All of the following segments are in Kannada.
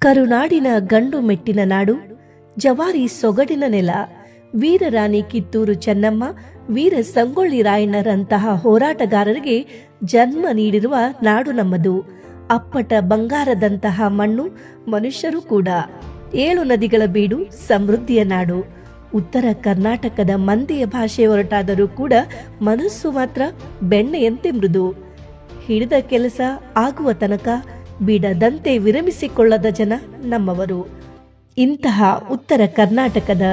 ಕರುನಾಡಿನ ಗಂಡು ಮೆಟ್ಟಿನ ನಾಡು, ಜವಾರಿ ಸೊಗಡಿನ ನೆಲ, ವೀರರಾಣಿ ಕಿತ್ತೂರು ಚೆನ್ನಮ್ಮ, ವೀರ ಸಂಗೊಳ್ಳಿ ರಾಯಣ್ಣರಂತಹ ಹೋರಾಟಗಾರರಿಗೆ ಜನ್ಮ ನೀಡಿರುವ ನಾಡು ನಮ್ಮದು. ಅಪ್ಪಟ ಬಂಗಾರದಂತಹ ಮಣ್ಣು, ಮನುಷ್ಯರು ಕೂಡ. 7 ನದಿಗಳ ಬೀಡು, ಸಮೃದ್ಧಿಯ ನಾಡು. ಉತ್ತರ ಕರ್ನಾಟಕದ ಮಂದಿಯ ಭಾಷೆ ಹೊರಟಾದರೂ ಕೂಡ ಮನಸ್ಸು ಮಾತ್ರ ಬೆಣ್ಣೆಯಂತೆ ಮೃದು. ಹಿಡಿದ ಕೆಲಸ ಆಗುವ ತನಕ ಬಿಡದಂತೆ ವಿರಮಿಸಿಕೊಳ್ಳದ ಜನ ನಮ್ಮವರು. ಇಂತಹ ಉತ್ತರ ಕರ್ನಾಟಕದ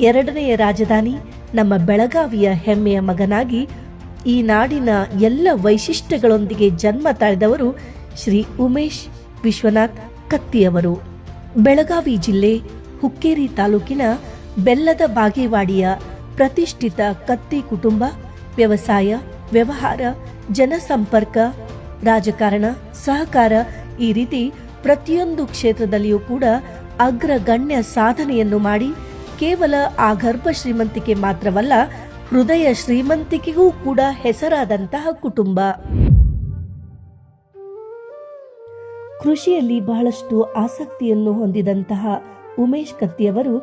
2ನೆಯ ರಾಜಧಾನಿ ನಮ್ಮ ಬೆಳಗಾವಿಯ ಹೆಮ್ಮೆಯ ಮಗನಾಗಿ ಈ ನಾಡಿನ ಎಲ್ಲ ವೈಶಿಷ್ಟ್ಯಗಳೊಂದಿಗೆ ಜನ್ಮ ತಾಳಿದವರು ಶ್ರೀ ಉಮೇಶ್ ವಿಶ್ವನಾಥ್ ಕತ್ತಿಯವರು. ಬೆಳಗಾವಿ ಜಿಲ್ಲೆ ಹುಕ್ಕೇರಿ ತಾಲೂಕಿನ ಬೆಲ್ಲದ ಬಾಗೇವಾಡಿಯ ಪ್ರತಿಷ್ಠಿತ ಕತ್ತಿ ಕುಟುಂಬ ವ್ಯವಸಾಯ, ವ್ಯವಹಾರ, ಜನಸಂಪರ್ಕ, ರಾಜಕಾರಣ, ಸಹಕಾರ ಈ ರೀತಿ ಪ್ರತಿಯೊಂದು ಕ್ಷೇತ್ರದಲ್ಲಿಯೂ ಕೂಡ ಅಗ್ರಗಣ್ಯ ಸಾಧನೆಯನ್ನು ಮಾಡಿ ಕೇವಲ ಆಗರ್ಭ ಶ್ರೀಮಂತಿಕೆ ಮಾತ್ರವಲ್ಲ, ಹೃದಯ ಶ್ರೀಮಂತಿಕೆಗೂ ಕೂಡ ಹೆಸರಾದಂತಹ ಕುಟುಂಬ. ಕೃಷಿಯಲ್ಲಿ ಬಹಳಷ್ಟು ಆಸಕ್ತಿಯನ್ನು ಹೊಂದಿದಂತಹ ಉಮೇಶ್ ಕತ್ತಿಯವರು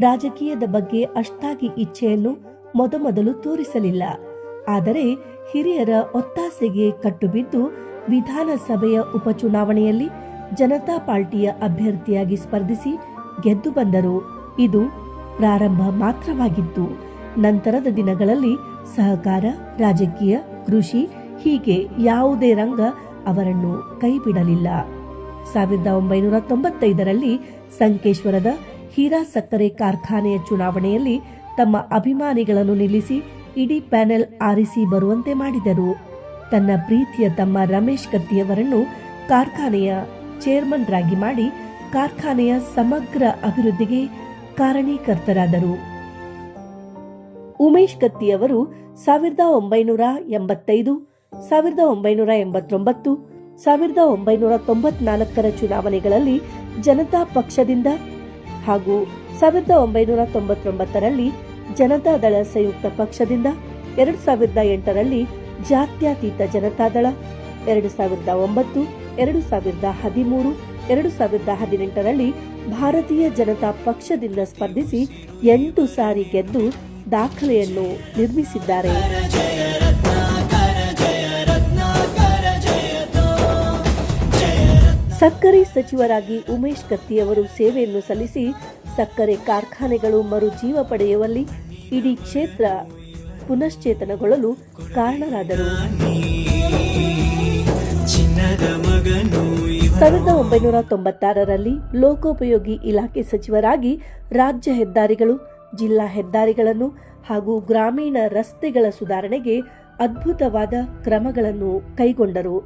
ರಾಜಕೀಯದ ಬಗ್ಗೆ ಅಷ್ಟಾಗಿ ಇಚ್ಛೆಯನ್ನು ಮೊದಮೊದಲು ತೋರಿಸಲಿಲ್ಲ. ಆದರೆ ಹಿರಿಯರ ಒತ್ತಾಸೆಗೆ ಕಟ್ಟುಬಿದ್ದು ವಿಧಾನಸಭೆಯ ಉಪಚುನಾವಣೆಯಲ್ಲಿ ಜನತಾ ಪಾರ್ಟಿಯ ಅಭ್ಯರ್ಥಿಯಾಗಿ ಸ್ಪರ್ಧಿಸಿ ಗೆದ್ದು ಬಂದರು. ಇದು ಪ್ರಾರಂಭ ಮಾತ್ರವಾಗಿತ್ತು. ನಂತರದ ದಿನಗಳಲ್ಲಿ ಸಹಕಾರ, ರಾಜಕೀಯ, ಕೃಷಿ ಹೀಗೆ ಯಾವುದೇ ರಂಗ ಅವರನ್ನು ಕೈಬಿಡಲಿಲ್ಲ. 1995ರಲ್ಲಿ ಸಂಕೇಶ್ವರದ ಹೀರಾ ಸಕ್ಕರೆ ಕಾರ್ಖಾನೆಯ ಚುನಾವಣೆಯಲ್ಲಿ ತಮ್ಮ ಅಭಿಮಾನಿಗಳನ್ನು ನಿಲ್ಲಿಸಿ ಇಡೀ ಪ್ಯಾನೆಲ್ ಆರಿಸಿ ಬರುವಂತೆ ಮಾಡಿದರು. ತನ್ನ ಪ್ರೀತಿಯ ತಮ್ಮ ರಮೇಶ್ ಕತ್ತಿಯವರನ್ನು ಕಾರ್ಖಾನೆಯ ಚೇರ್ಮನ್ ರಾಗಿ ಮಾಡಿ ಕಾರ್ಖಾನೆಯ ಸಮಗ್ರ ಅಭಿವೃದ್ಧಿಗೆ ಕಾರಣೀಕರ್ತರಾದರು. ಉಮೇಶ್ ಕತ್ತಿಯವರು 1985, 1989, 1994ರ ಚುನಾವಣೆಗಳಲ್ಲಿ ಜನತಾ ಪಕ್ಷದಿಂದ ಹಾಗೂ 1999ರಲ್ಲಿ ಜನತಾದಳ ಸಂಯುಕ್ತ ಪಕ್ಷದಿಂದ, 2008ರಲ್ಲಿ ಜಾತ್ಯತೀತ ಜನತಾದಳ, 2009, 2013, 2018ರಲ್ಲಿ ಭಾರತೀಯ ಜನತಾ ಪಕ್ಷದಿಂದ ಸ್ಪರ್ಧಿಸಿ 8 ಸಾರಿ ಗೆದ್ದು ದಾಖಲೆಯನ್ನು ನಿರ್ಮಿಸಿದ್ದಾರೆ. ಸಕ್ಕರೆ ಸಚಿವರಾಗಿ ಉಮೇಶ್ ಕತ್ತಿಯವರು ಸೇವೆಯನ್ನು ಸಲ್ಲಿಸಿ ಸಕ್ಕರೆ ಕಾರ್ಖಾನೆಗಳು ಮರುಜೀವ ಪಡೆಯುವಲ್ಲಿ ಇಡೀ ಕ್ಷೇತ್ರ ಪುನಶ್ಚೇತನಗೊಳ್ಳಲು ಕಾರಣರಾದರು. 1996ರಲ್ಲಿ ಲೋಕೋಪಯೋಗಿ ಇಲಾಖೆ ಸಚಿವರಾಗಿ ರಾಜ್ಯ ಹೆದ್ದಾರಿಗಳು, ಜಿಲ್ಲಾ ಹೆದ್ದಾರಿಗಳನ್ನು ಹಾಗೂ ಗ್ರಾಮೀಣ ರಸ್ತೆಗಳ ಸುಧಾರಣೆಗೆ ಅದ್ಭುತವಾದ ಕ್ರಮಗಳನ್ನು ಕೈಗೊಂಡರು.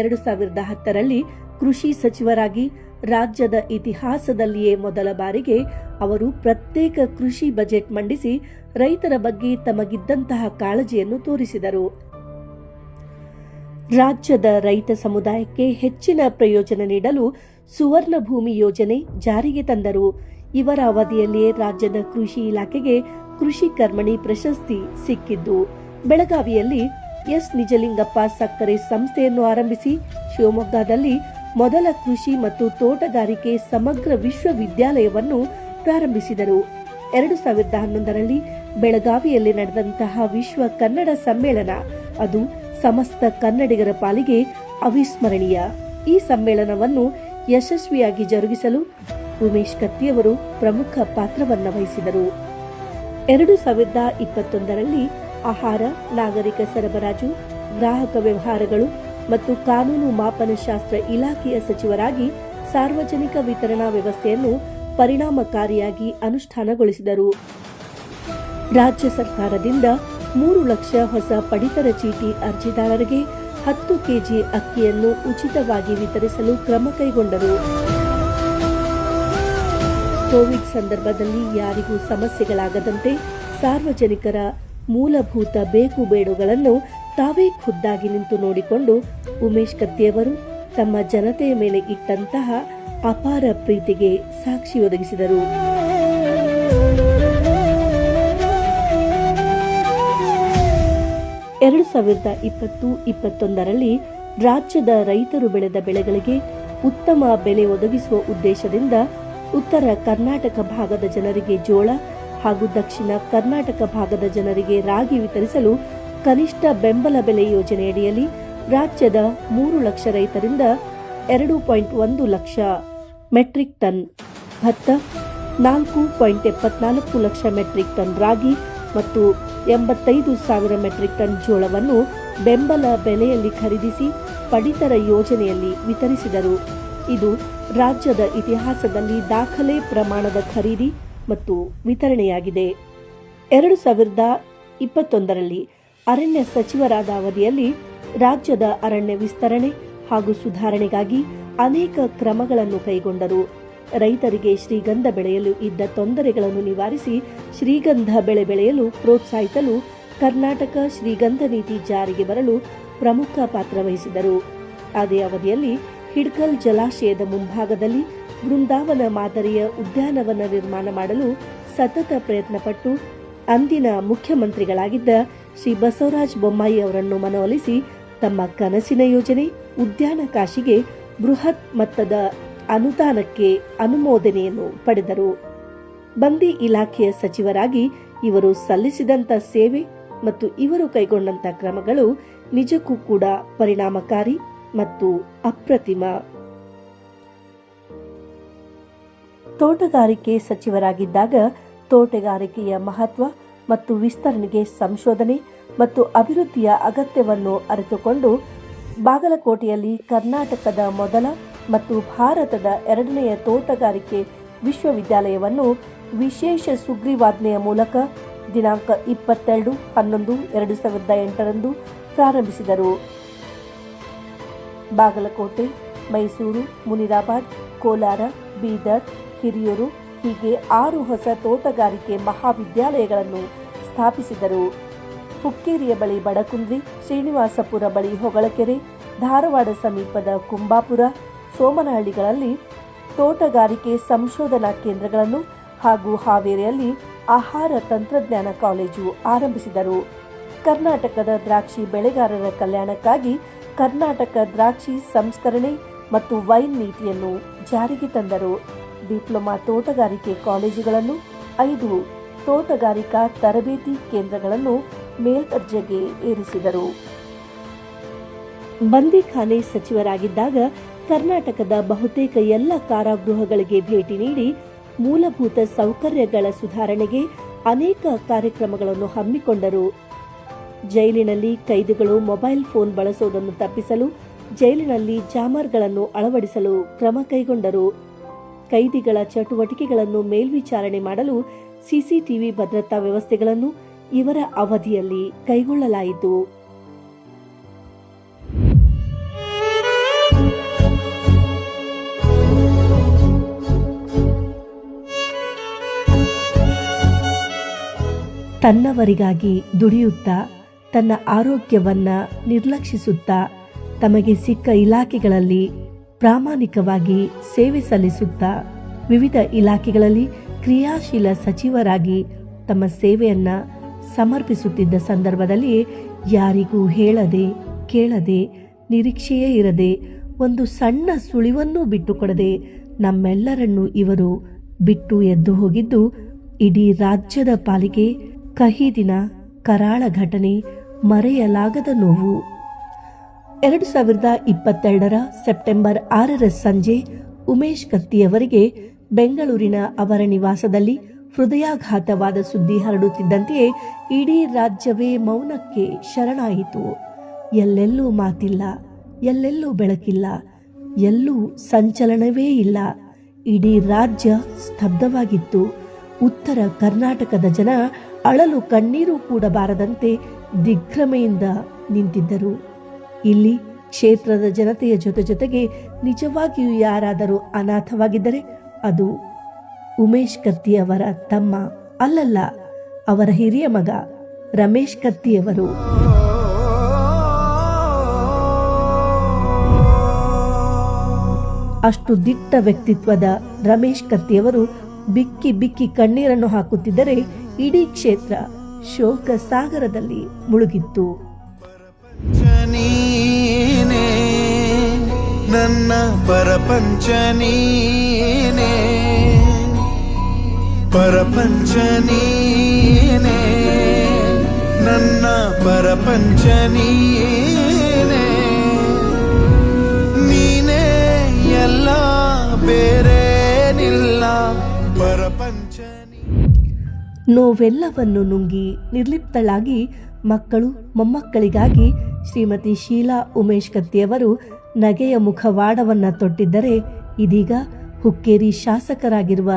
2010ರಲ್ಲಿ ಕೃಷಿ ಸಚಿವರಾಗಿ ರಾಜ್ಯದ ಇತಿಹಾಸದಲ್ಲಿಯೇ ಮೊದಲ ಬಾರಿಗೆ ಅವರು ಪ್ರತ್ಯೇಕ ಕೃಷಿ ಬಜೆಟ್ ಮಂಡಿಸಿ ರೈತರ ಬಗ್ಗೆ ತಮಗಿದ್ದಂತಹ ಕಾಳಜಿಯನ್ನು ತೋರಿಸಿದರು. ರಾಜ್ಯದ ರೈತ ಸಮುದಾಯಕ್ಕೆ ಹೆಚ್ಚಿನ ಪ್ರಯೋಜನ ನೀಡಲು ಸುವರ್ಣ ಭೂಮಿ ಯೋಜನೆ ಜಾರಿಗೆ ತಂದರು. ಇವರ ಅವಧಿಯಲ್ಲಿಯೇ ರಾಜ್ಯದ ಕೃಷಿ ಇಲಾಖೆಗೆ ಕೃಷಿ ಕರ್ಮಣಿ ಪ್ರಶಸ್ತಿ ಸಿಕ್ಕಿದ್ದು. ಬೆಳಗಾವಿಯಲ್ಲಿ ಎಸ್ ನಿಜಲಿಂಗಪ್ಪ ಸಕ್ಕರೆ ಸಂಸ್ಥೆಯನ್ನು ಆರಂಭಿಸಿ ಶಿವಮೊಗ್ಗದಲ್ಲಿ ಮೊದಲ ಕೃಷಿ ಮತ್ತು ತೋಟಗಾರಿಕೆ ಸಮಗ್ರ ವಿಶ್ವವಿದ್ಯಾಲಯವನ್ನು ಪ್ರಾರಂಭಿಸಿದರು. 2011ರಲ್ಲಿ ಬೆಳಗಾವಿಯಲ್ಲಿ ನಡೆದಂತಹ ವಿಶ್ವ ಕನ್ನಡ ಸಮ್ಮೇಳನ ಅದು ಸಮಸ್ತ ಕನ್ನಡಿಗರ ಪಾಲಿಗೆ ಅವಿಸ್ಮರಣೀಯ. ಈ ಸಮ್ಮೇಳನವನ್ನು ಯಶಸ್ವಿಯಾಗಿ ಜರುಗಿಸಲು ಉಮೇಶ್ ಕತ್ತಿಯವರು ಪ್ರಮುಖ ಪಾತ್ರವನ್ನು ವಹಿಸಿದರು. 2021ರಲ್ಲಿ ಆಹಾರ, ನಾಗರಿಕ ಸರಬರಾಜು, ಗ್ರಾಹಕ ವ್ಯವಹಾರಗಳು ಮತ್ತು ಕಾನೂನು ಮಾಪನಶಾಸ್ತ್ರ ಇಲಾಖೆಯ ಸಚಿವರಾಗಿ ಸಾರ್ವಜನಿಕ ವಿತರಣಾ ವ್ಯವಸ್ಥೆಯನ್ನು ಪರಿಣಾಮಕಾರಿಯಾಗಿ ಅನುಷ್ಠಾನಗೊಳಿಸಿದರು. ರಾಜ್ಯ ಸರ್ಕಾರದಿಂದ 3 ಲಕ್ಷ ಹೊಸ ಪಡಿತರ ಚೀಟಿ ಅರ್ಜಿದಾರರಿಗೆ 10 ಕೆಜಿ ಅಕ್ಕಿಯನ್ನು ಉಚಿತವಾಗಿ ವಿತರಿಸಲು ಕ್ರಮ ಕೈಗೊಂಡರು. ಕೋವಿಡ್ ಸಂದರ್ಭದಲ್ಲಿ ಯಾರಿಗೂ ಸಮಸ್ಯೆಗಳಾಗದಂತೆ ಸಾರ್ವಜನಿಕರ ಮೂಲಭೂತ ಬೇಕು ಬೇಡುಗಳನ್ನು ತಾವೇ ಖುದ್ದಾಗಿ ನಿಂತು ನೋಡಿಕೊಂಡು ಉಮೇಶ್ ಕತ್ತಿಯವರು ತಮ್ಮ ಜನತೆಯ ಮೇಲೆ ಇಟ್ಟಂತಹ ಅಪಾರ ಪ್ರೀತಿಗೆ ಸಾಕ್ಷಿ ಒದಗಿಸಿದರು. 2020-21ರಲ್ಲಿ ರಾಜ್ಯದ ರೈತರು ಬೆಳೆದ ಬೆಳೆಗಳಿಗೆ ಉತ್ತಮ ಬೆಲೆ ಒದಗಿಸುವ ಉದ್ದೇಶದಿಂದ ಉತ್ತರ ಕರ್ನಾಟಕ ಭಾಗದ ಜನರಿಗೆ ಜೋಳ ಹಾಗೂ ದಕ್ಷಿಣ ಕರ್ನಾಟಕ ಭಾಗದ ಜನರಿಗೆ ರಾಗಿ ವಿತರಿಸಲು ಕನಿಷ್ಠ ಬೆಂಬಲ ಬೆಲೆ ಯೋಜನೆಯಡಿಯಲ್ಲಿ ರಾಜ್ಯದ 3 ಲಕ್ಷ ರೈತರಿಂದ 2.1 ಲಕ್ಷ ಮೆಟ್ರಿಕ್ ಟನ್ ಭತ್ತ, 4.74 ಲಕ್ಷ ಮೆಟ್ರಿಕ್ ಟನ್ ರಾಗಿ ಮತ್ತು 85,000 ಮೆಟ್ರಿಕ್ ಟನ್ ಜೋಳವನ್ನು ಬೆಂಬಲ ಬೆಲೆಯಲ್ಲಿ ಖರೀದಿಸಿ ಪಡಿತರ ಯೋಜನೆಯಲ್ಲಿ ವಿತರಿಸಿದರು. ಇದು ರಾಜ್ಯದ ಇತಿಹಾಸದಲ್ಲಿ ದಾಖಲೆ ಪ್ರಮಾಣದ ಖರೀದಿ ಮತ್ತು ವಿತರಣೆಯಾಗಿದೆ. 2021ರಲ್ಲಿ ಅರಣ್ಯ ಸಚಿವರಾದ ಅವಧಿಯಲ್ಲಿ ರಾಜ್ಯದ ಅರಣ್ಯ ವಿಸ್ತರಣೆ ಹಾಗೂ ಸುಧಾರಣೆಗಾಗಿ ಅನೇಕ ಕ್ರಮಗಳನ್ನು ಕೈಗೊಂಡರು. ರೈತರಿಗೆ ಶ್ರೀಗಂಧ ಬೆಳೆಯಲು ಇದ್ದ ತೊಂದರೆಗಳನ್ನು ನಿವಾರಿಸಿ ಶ್ರೀಗಂಧ ಬೆಳೆ ಬೆಳೆಯಲು ಪ್ರೋತ್ಸಾಹಿಸಲು ಕರ್ನಾಟಕ ಶ್ರೀಗಂಧ ನೀತಿ ಜಾರಿಗೆ ಬರಲು ಪ್ರಮುಖ ಪಾತ್ರ ವಹಿಸಿದರು. ಅದೇ ಅವಧಿಯಲ್ಲಿ ಹಿಡ್ಕಲ್ ಜಲಾಶಯದ ಮುಂಭಾಗದಲ್ಲಿ ಬೃಂದಾವನ ಮಾದರಿಯ ಉದ್ಯಾನವನ ನಿರ್ಮಾಣ ಮಾಡಲು ಸತತ ಪ್ರಯತ್ನಪಟ್ಟು ಅಂದಿನ ಮುಖ್ಯಮಂತ್ರಿಗಳಾಗಿದ್ದ ಶ್ರೀ ಬಸವರಾಜ ಬೊಮ್ಮಾಯಿ ಅವರನ್ನು ಮನವೊಲಿಸಿ ತಮ್ಮ ಕನಸಿನ ಯೋಜನೆ ಉದ್ಯಾನ ಕಾಶಿಗೆ ಬೃಹತ್ ಮೊತ್ತದ ಅನುದಾನಕ್ಕೆ ಅನುಮೋದನೆಯನ್ನು ಪಡೆದರು. ಬಂದಿ ಇಲಾಖೆಯ ಸಚಿವರಾಗಿ ಇವರು ಸಲ್ಲಿಸಿದಂಥ ಸೇವೆ ಮತ್ತು ಇವರು ಕೈಗೊಂಡಂಥ ಕ್ರಮಗಳು ನಿಜಕ್ಕೂ ಕೂಡ ಪರಿಣಾಮಕಾರಿ ಮತ್ತು ಅಪ್ರತಿಮ. ತೋಟಗಾರಿಕೆ ಸಚಿವರಾಗಿದ್ದಾಗ ತೋಟಗಾರಿಕೆಯ ಮಹತ್ವ ಮತ್ತು ವಿಸ್ತರಣೆಗೆ ಸಂಶೋಧನೆ ಮತ್ತು ಅಭಿವೃದ್ಧಿಯ ಅಗತ್ಯವನ್ನು ಅರಿತುಕೊಂಡು ಬಾಗಲಕೋಟೆಯಲ್ಲಿ ಕರ್ನಾಟಕದ ಮೊದಲ ಮತ್ತು ಭಾರತದ 2ನೆಯ ತೋಟಗಾರಿಕೆ ವಿಶ್ವವಿದ್ಯಾಲಯವನ್ನು ವಿಶೇಷ ಸುಗ್ರೀವಾಜ್ಞೆಯ ಮೂಲಕ ದಿನಾಂಕ 22/11/2008 ಪ್ರಾರಂಭಿಸಿದರು. ಬಾಗಲಕೋಟೆ, ಮೈಸೂರು, ಮುನಿರಾಬಾದ್, ಕೋಲಾರ, ಬೀದರ್, ಹಿರಿಯೂರು ಹೀಗೆ 6 ಹೊಸ ತೋಟಗಾರಿಕೆ ಮಹಾವಿದ್ಯಾಲಯಗಳನ್ನು ಸ್ಥಾಪಿಸಿದರು. ಹುಕ್ಕೇರಿಯ ಬಳಿ ಬಡಕುಂದ್ರಿ, ಶ್ರೀನಿವಾಸಪುರ ಬಳಿ ಹೊಗಳಕೆರೆ, ಧಾರವಾಡ ಸಮೀಪದ ಕುಂಬಾಪುರ, ಸೋಮನಹಳ್ಳಿಗಳಲ್ಲಿ ತೋಟಗಾರಿಕೆ ಸಂಶೋಧನಾ ಕೇಂದ್ರಗಳನ್ನು ಹಾಗೂ ಹಾವೇರಿಯಲ್ಲಿ ಆಹಾರ ತಂತ್ರಜ್ಞಾನ ಕಾಲೇಜು ಆರಂಭಿಸಿದರು. ಕರ್ನಾಟಕದ ದ್ರಾಕ್ಷಿ ಬೆಳೆಗಾರರ ಕಲ್ಯಾಣಕ್ಕಾಗಿ ಕರ್ನಾಟಕ ದ್ರಾಕ್ಷಿ ಸಂಸ್ಕರಣೆ ಮತ್ತು ವೈನ್ ನೀತಿಯನ್ನು ಜಾರಿಗೆ ತಂದರು. ಡಿಪ್ಲೊಮಾ ತೋಟಗಾರಿಕೆ ಕಾಲೇಜುಗಳನ್ನು 5 ತೋಟಗಾರಿಕಾ ತರಬೇತಿ ಕೇಂದ್ರಗಳನ್ನು ಮೇಲ್ದರ್ಜೆಗೆ ಏರಿಸಿದರು. ಬಂದಿಖಾನೆ ಸಚಿವರಾಗಿದ್ದಾಗ ಕರ್ನಾಟಕದ ಬಹುತೇಕ ಎಲ್ಲ ಕಾರಾಗೃಹಗಳಿಗೆ ಭೇಟಿ ನೀಡಿ ಮೂಲಭೂತ ಸೌಕರ್ಯಗಳ ಸುಧಾರಣೆಗೆ ಅನೇಕ ಕಾರ್ಯಕ್ರಮಗಳನ್ನು ಹಮ್ಮಿಕೊಂಡರು. ಜೈಲಿನಲ್ಲಿ ಕೈದಿಗಳು ಮೊಬೈಲ್ ಫೋನ್ ಬಳಸುವುದನ್ನು ತಪ್ಪಿಸಲು ಜೈಲಿನಲ್ಲಿ ಜಾಮರ್ಗಳನ್ನು ಅಳವಡಿಸಲು ಕ್ರಮ ಕೈಗೊಂಡರು. ಕೈದಿಗಳ ಚಟುವಟಿಕೆಗಳನ್ನು ಮೇಲ್ವಿಚಾರಣೆ ಮಾಡಲು ಸಿಸಿಟಿವಿ ಭದ್ರತಾ ವ್ಯವಸ್ಥೆಗಳನ್ನು ಇವರ ಅವಧಿಯಲ್ಲಿ ಕೈಗೊಳ್ಳಲಾಯಿತು. ತನ್ನವರಿಗಾಗಿ ದುಡಿಯುತ್ತಾ ತನ್ನ ಆರೋಗ್ಯವನ್ನ ನಿರ್ಲಕ್ಷಿಸುತ್ತಾ ತಮಗೆ ಸಿಕ್ಕ ಇಲಾಖೆಗಳಲ್ಲಿ ಪ್ರಾಮಾಣಿಕವಾಗಿ ಸೇವೆ ಸಲ್ಲಿಸುತ್ತಾ ವಿವಿಧ ಇಲಾಖೆಗಳಲ್ಲಿ ಕ್ರಿಯಾಶೀಲ ಸಚಿವರಾಗಿ ತಮ್ಮ ಸೇವೆಯನ್ನ ಸಮರ್ಪಿಸುತ್ತಿದ್ದ ಸಂದರ್ಭದಲ್ಲಿ ಯಾರಿಗೂ ಹೇಳದೆ ಕೇಳದೆ ನಿರೀಕ್ಷೆಯೇ ಇರದೆ ಒಂದು ಸಣ್ಣ ಸುಳಿವನ್ನೂ ಬಿಟ್ಟುಕೊಡದೆ ನಮ್ಮೆಲ್ಲರನ್ನೂ ಇವರು ಬಿಟ್ಟು ಎದ್ದು ಹೋಗಿದ್ದು ಇಡೀ ರಾಜ್ಯದ ಪಾಲಿಗೆ ಕಹಿ ದಿನ, ಕರಾಳ ಘಟನೆ, ಮರೆಯಲಾಗದ ನೋವು. 2022 ಸೆಪ್ಟೆಂಬರ್ 6 ಸಂಜೆ ಉಮೇಶ್ ಕತ್ತಿಯವರಿಗೆ ಬೆಂಗಳೂರಿನ ಅವರ ನಿವಾಸದಲ್ಲಿ ಹೃದಯಾಘಾತವಾದ ಸುದ್ದಿ ಹರಡುತ್ತಿದ್ದಂತೆಯೇ ಇಡೀ ರಾಜ್ಯವೇ ಮೌನಕ್ಕೆ ಶರಣಾಯಿತು. ಎಲ್ಲೆಲ್ಲೂ ಮಾತಿಲ್ಲ, ಎಲ್ಲೆಲ್ಲೂ ಬೆಳಕಿಲ್ಲ, ಎಲ್ಲೂ ಸಂಚಲನವೇ ಇಲ್ಲ. ಇಡೀ ರಾಜ್ಯ ಸ್ತಬ್ಧವಾಗಿತ್ತು. ಉತ್ತರ ಕರ್ನಾಟಕದ ಜನ ಅಳಲು ಕಣ್ಣೀರು ಕೂಡ ಬಾರದಂತೆ ದಿಗ್ಭ್ರಮೆಯಿಂದ ನಿಂತಿದ್ದರು. ಇಲ್ಲಿ ಕ್ಷೇತ್ರದ ಜನತೆಯ ಜೊತೆಗೆ ನಿಜವಾಗಿಯೂ ಯಾರಾದರೂ ಅನಾಥವಾಗಿದ್ದರೆ ಅದು ಉಮೇಶ್ ಕತ್ತಿಯವರ ತಮ್ಮ ಅಲ್ಲಲ್ಲ, ಅವರ ಹಿರಿಯ ಮಗ ರಮೇಶ್ ಕತ್ತಿಯವರು. ಅಷ್ಟು ದಿಟ್ಟ ವ್ಯಕ್ತಿತ್ವದ ರಮೇಶ್ ಕತ್ತಿಯವರು ಬಿಕ್ಕಿ ಬಿಕ್ಕಿ ಕಣ್ಣೀರನ್ನು ಹಾಕುತ್ತಿದ್ದರೆ ಇಡೀ ಕ್ಷೇತ್ರ ಶೋಕ ಸಾಗರದಲ್ಲಿ ಮುಳುಗಿತ್ತು. ನನ್ನ ಪರಪಂಚ ನೀನೇ, ಪರಪಂಚ ನೀನೇ, ನನ್ನ ಪರಪಂಚ ನೀನೇ, ನೀನೇ ಎಲ್ಲ ಬೇರೇನಿಲ್ಲ, ಪರಪಂಚ ನೋವೆಲ್ಲವನ್ನು ನುಂಗಿ ನಿರ್ಲಿಪ್ತಳಾಗಿ ಮಕ್ಕಳು ಮೊಮ್ಮಕ್ಕಳಿಗಾಗಿ ಶ್ರೀಮತಿ ಶೀಲಾ ಉಮೇಶ್ ಕತ್ತಿಯವರು ನಗೆಯ ಮುಖವಾಡವನ್ನ ತೊಟ್ಟಿದ್ದರೆ, ಇದೀಗ ಹುಕ್ಕೇರಿ ಶಾಸಕರಾಗಿರುವ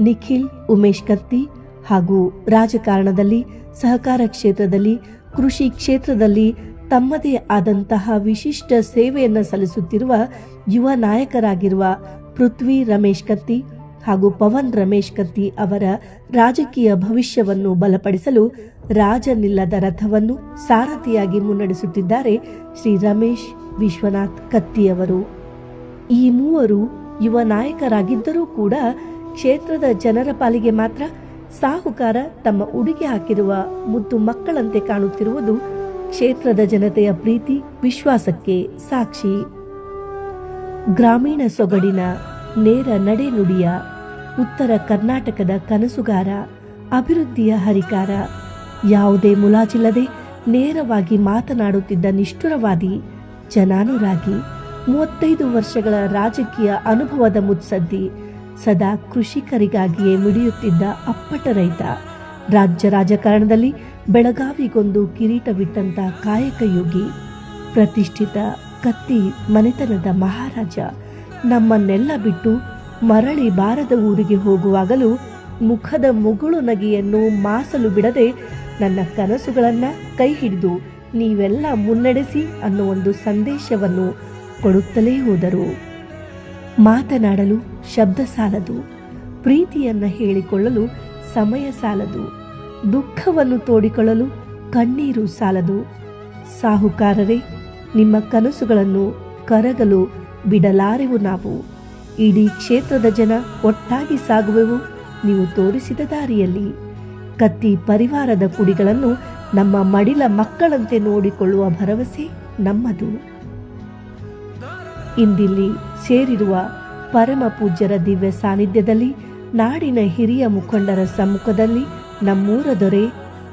ನಿಖಿಲ್ ಉಮೇಶ್ ಕತ್ತಿ ಹಾಗೂ ರಾಜಕಾರಣದಲ್ಲಿ, ಸಹಕಾರ ಕ್ಷೇತ್ರದಲ್ಲಿ, ಕೃಷಿ ಕ್ಷೇತ್ರದಲ್ಲಿ ತಮ್ಮದೇ ಆದಂತಹ ವಿಶಿಷ್ಟ ಸೇವೆಯನ್ನು ಸಲ್ಲಿಸುತ್ತಿರುವ ಯುವ ನಾಯಕರಾಗಿರುವ ಪೃಥ್ವಿ ರಮೇಶ್ ಕತ್ತಿ ಹಾಗೂ ಪವನ್ ರಮೇಶ್ ಕತ್ತಿ ಅವರ ರಾಜಕೀಯ ಭವಿಷ್ಯವನ್ನು ಬಲಪಡಿಸಲು ರಾಜನಿಲ್ಲದ ರಥವನ್ನು ಸಾರಥಿಯಾಗಿ ಮುನ್ನಡೆಸುತ್ತಿದ್ದಾರೆ ಶ್ರೀ ರಮೇಶ್ ವಿಶ್ವನಾಥ್ ಕತ್ತಿಯವರು. ಈ ಮೂವರು ಯುವ ನಾಯಕರಾಗಿದ್ದರೂ ಕೂಡ ಕ್ಷೇತ್ರದ ಜನರ ಪಾಲಿಗೆ ಮಾತ್ರ ಸಾಹುಕಾರ ತಮ್ಮ ಉಡುಗೆ ಹಾಕಿರುವ ಮುದ್ದು ಮಕ್ಕಳಂತೆ ಕಾಣುತ್ತಿರುವುದು ಕ್ಷೇತ್ರದ ಜನತೆಯ ಪ್ರೀತಿ ವಿಶ್ವಾಸಕ್ಕೆ ಸಾಕ್ಷಿ. ಗ್ರಾಮೀಣ ಸೊಗಡಿನ ನೇರ ನಡೆನುಡಿಯ ಉತ್ತರ ಕರ್ನಾಟಕದ ಕನಸುಗಾರ, ಅಭಿವೃದ್ಧಿಯ ಹರಿಕಾರ, ಯಾವುದೇ ಮುಲಾಜಿಲ್ಲದೆ ನೇರವಾಗಿ ಮಾತನಾಡುತ್ತಿದ್ದ ನಿಷ್ಠುರವಾದಿ, ಜನಾನುರಾಗಿ, 35 ವರ್ಷಗಳ ರಾಜಕೀಯ ಅನುಭವದ ಮುತ್ಸದ್ದಿ, ಸದಾ ಕೃಷಿಕರಿಗಾಗಿಯೇ ಮಿಡಿಯುತ್ತಿದ್ದ ಅಪ್ಪಟ ರೈತ, ರಾಜ್ಯ ರಾಜಕಾರಣದಲ್ಲಿ ಬೆಳಗಾವಿಗೊಂದು ಕಿರೀಟವಿಟ್ಟಂತ ಕಾಯಕಯೋಗಿ, ಪ್ರತಿಷ್ಠಿತ ಕತ್ತಿ ಮನೆತನದ ಮಹಾರಾಜ, ನಮ್ಮನ್ನೆಲ್ಲ ಬಿಟ್ಟು ಮರಳಿ ಬಾರದ ಊರಿಗೆ ಹೋಗುವಾಗಲೂ ಮುಖದ ಮುಗುಳು ನಗೆಯನ್ನು ಮಾಸಲು ಬಿಡದೆ ನನ್ನ ಕನಸುಗಳನ್ನು ಕೈ ಹಿಡಿದು ನೀವೆಲ್ಲ ಮುನ್ನಡೆಸಿ ಅನ್ನೋ ಒಂದು ಸಂದೇಶವನ್ನು ಕೊಡುತ್ತಲೇ ಹೋದರು. ಮಾತನಾಡಲು ಶಬ್ದ ಸಾಲದು, ಪ್ರೀತಿಯನ್ನು ಹೇಳಿಕೊಳ್ಳಲು ಸಮಯ ಸಾಲದು, ದುಃಖವನ್ನು ತೋಡಿಕೊಳ್ಳಲು ಕಣ್ಣೀರು ಸಾಲದು. ಸಾಹುಕಾರರೇ, ನಿಮ್ಮ ಕನಸುಗಳನ್ನು ಕರಗಲು ಬಿಡಲಾರೆವು ನಾವು. ಇಡೀ ಕ್ಷೇತ್ರದ ಜನ ಒಟ್ಟಾಗಿ ಸಾಗುವೆವು ನೀವು ತೋರಿಸಿದ ದಾರಿಯಲ್ಲಿ. ಕತ್ತಿ ಪರಿವಾರದ ಕುಡಿಗಳನ್ನು ನಮ್ಮ ಮಡಿಲ ಮಕ್ಕಳಂತೆ ನೋಡಿಕೊಳ್ಳುವ ಭರವಸೆ ನಮ್ಮದು. ಇಂದಿಲ್ಲಿ ಸೇರಿರುವ ಪರಮ ಪೂಜ್ಯರ ದಿವ್ಯ ಸಾನ್ನಿಧ್ಯದಲ್ಲಿ, ನಾಡಿನ ಹಿರಿಯ ಮುಖಂಡರ ಸಮ್ಮುಖದಲ್ಲಿ ನಮ್ಮೂರ ದೊರೆ,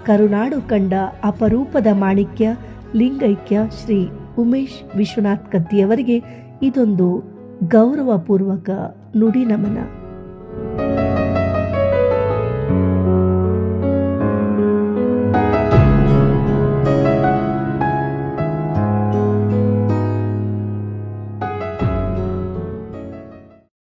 ಕರುನಾಡು ಕಂಡ ಅಪರೂಪದ ಮಾಣಿಕ್ಯ, ಲಿಂಗೈಕ್ಯ ಶ್ರೀ ಉಮೇಶ್ ವಿಶ್ವನಾಥ್ ಕತ್ತಿಯವರಿಗೆ ಇದೊಂದು ಗೌರವಪೂರ್ವಕ ನುಡಿ ನಮನ.